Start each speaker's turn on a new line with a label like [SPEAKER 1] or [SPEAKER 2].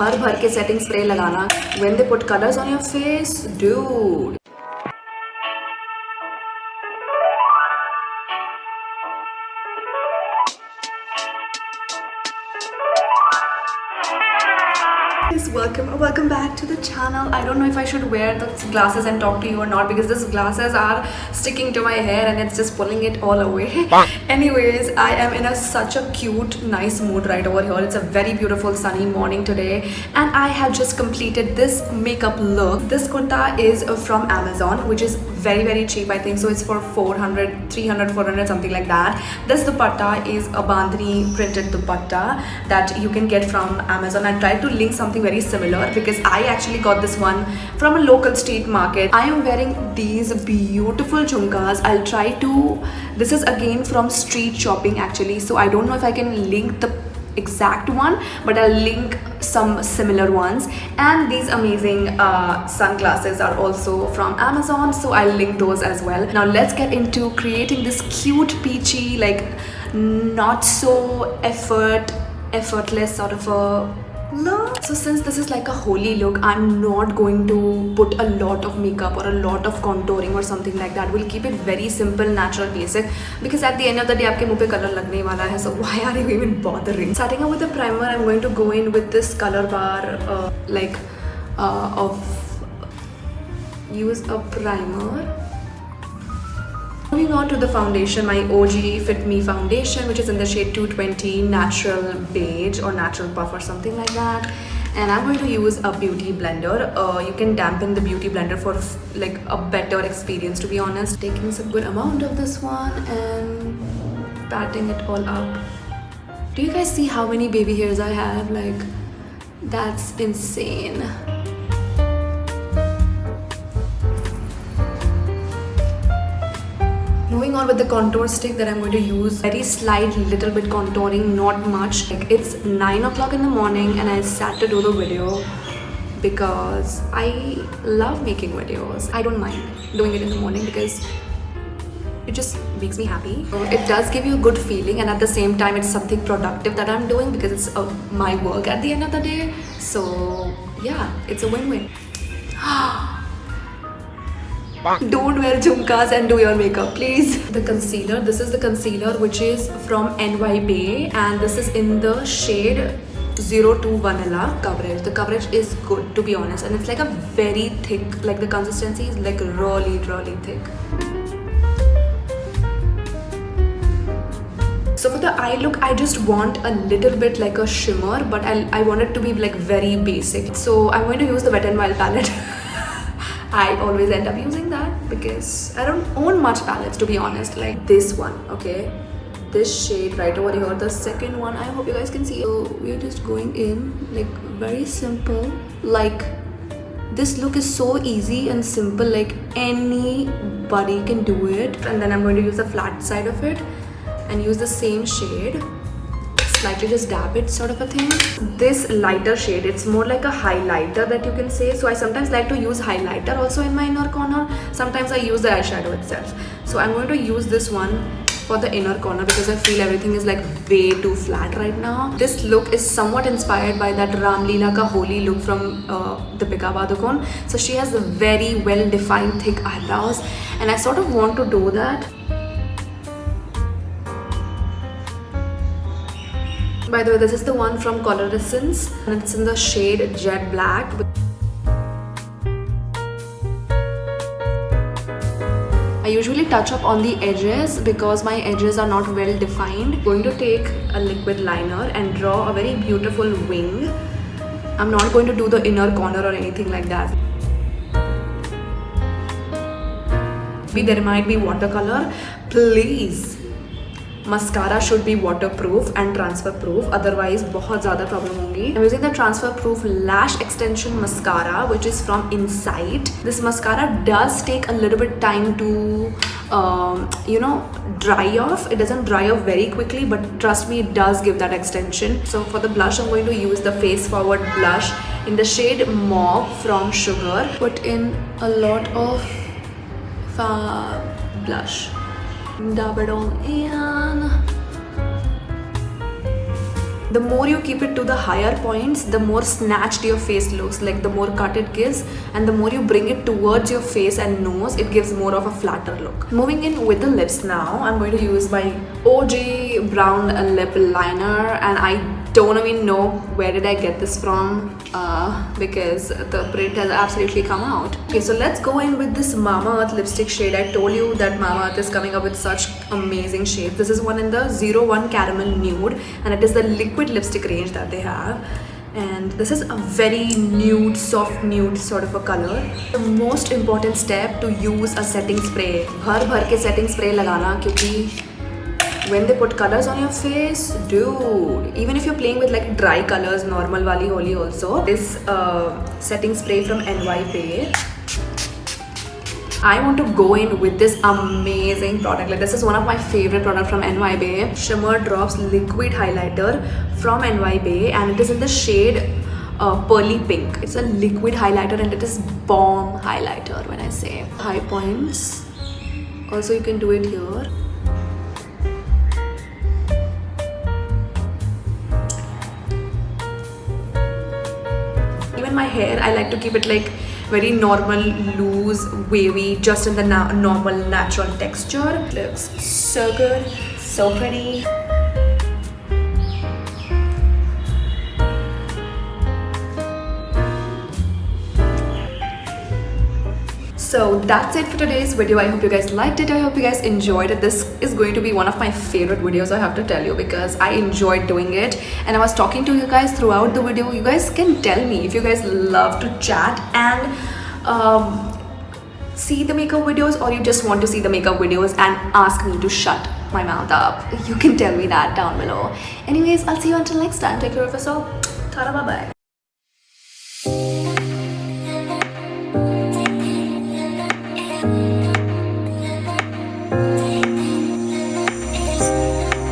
[SPEAKER 1] भर भर के setting spray लगाना when they put colors on your face, dude. Welcome back to the channel. I don't know if I should wear the glasses and talk to you or not, because these glasses are sticking to my hair and it's just pulling it all away. Anyways, I am in such a cute, nice mood right over here. It's a very beautiful sunny morning today and I have just completed this makeup look. This kurta is from Amazon, which is very cheap, I think. So it's for 400, 300, 400, something like that. This dupatta is a bandhani printed dupatta that you can get from Amazon. I tried to link something very similar because I actually got this one from a local street market. I am wearing these beautiful jhumkas. I'll try to, this is again from street shopping actually, so I don't know if I can link the exact one, but I'll link some similar ones. And these amazing sunglasses are also from Amazon, so I'll link those as well. Now let's get into creating this cute peachy, like not so effortless sort of a look. So since this is like a Holi look, I'm not going to put a lot of makeup or a lot of contouring or something like that. We'll keep it very simple, natural, basic, because at the end of the day आपके मुँह पे color लगने वाला है, so why are you even bothering? Starting out with the primer, I'm going to go in with this color bar use a primer. Moving on to the foundation, my OG Fit Me foundation, which is in the shade 220 Natural Beige or Natural Puff or something like that. And I'm going to use a beauty blender. You can dampen the beauty blender for like a better experience, to be honest. Taking some good amount of this one and patting it all up. Do you guys see how many baby hairs I have? Like, that's insane. Moving on with the contour stick that I'm going to use. Very slight, little bit contouring, not much. Like, it's 9 o'clock in the morning and I sat to do the video because I love making videos. I don't mind doing it in the morning because it just makes me happy. It does give you a good feeling, and at the same time it's something productive that I'm doing because it's my work at the end of the day. So yeah, it's a win-win. Don't wear jhumkas and do your makeup, please. The concealer, this is the concealer which is from NY Bay and this is in the shade 02 Vanilla coverage. The coverage is good, to be honest, and it's like a very thick, like the consistency is like really thick. So for the eye look, I just want a little bit like a shimmer, but I want it to be like very basic. So I'm going to use the Wet n Wild palette. I always end up using that because I don't own much palettes, to be honest. Like this one, okay? This shade right over here, the second one, I hope you guys can see. So we're just going in like very simple. Like this look is so easy and simple, like anybody can do it. And then I'm going to use the flat side of it and use the same shade. Slightly just dab it, sort of a thing. This lighter shade, it's more like a highlighter that you can say. So I sometimes like to use highlighter also in my inner corner. Sometimes I use the eyeshadow itself. So I'm going to use this one for the inner corner because I feel everything is like way too flat right now. This look is somewhat inspired by that Ram Leela ka Holi look from Deepika Padukone. So she has a very well defined thick eyebrows and I sort of want to do that. By the way, this is the one from Color Essence and it's in the shade Jet Black. I usually touch up on the edges because my edges are not well defined. I'm going to take a liquid liner and draw a very beautiful wing. I'm not going to do the inner corner or anything like that. There might be watercolor. Please. Mascara should be waterproof and transfer proof, otherwise बहुत ज़्यादा problem होंगी. I'm using the transfer proof lash extension mascara which is from Insight. This mascara does take a little bit time to dry off. It doesn't dry off very quickly, but trust me, it does give that extension. So for the blush, I'm going to use the Face Forward blush in the shade Mauve from Sugar. Put in a lot of blush. Dab it all in. The more you keep it to the higher points, the more snatched your face looks, like the more cut it gives, and the more you bring it towards your face and nose, it gives more of a flatter look. Moving in with the lips now, I'm going to use my OG brown lip liner, and I don't even know where did I get this from because the print has absolutely come out. Okay, so let's go in with this Mamaearth lipstick shade. I told you that Mamaearth is coming up with such amazing shades. This is one in the 01 Caramel Nude, and it is the liquid lipstick range that they have. And this is a very nude, soft nude sort of a color. The most important step to use a setting spray. भर भर के setting spray लगाना, क्योंकि when they put colors on your face, dude, even if you're playing with like dry colors, normal wali Holi also, this setting spray from NY Bay. I want to go in with this amazing product. Like, this is one of my favorite products from NY Bay. Shimmer Drops Liquid Highlighter from NY Bay, and it is in the shade Pearly Pink. It's a liquid highlighter and it is bomb highlighter when I say. High points. Also, you can do it here. Even my hair, I like to keep it like very normal, loose, wavy, just in the normal, natural texture. Looks so good, so pretty. So that's it for today's video. I hope you guys liked it. I hope you guys enjoyed it. This is going to be one of my favorite videos, I have to tell you, because I enjoyed doing it. And I was talking to you guys throughout the video. You guys can tell me if you guys love to chat and see the makeup videos, or you just want to see the makeup videos and ask me to shut my mouth up. You can tell me that down below. Anyways, I'll see you until next time. Take care of yourself. Ta-da, bye-bye.
[SPEAKER 2] Thank you.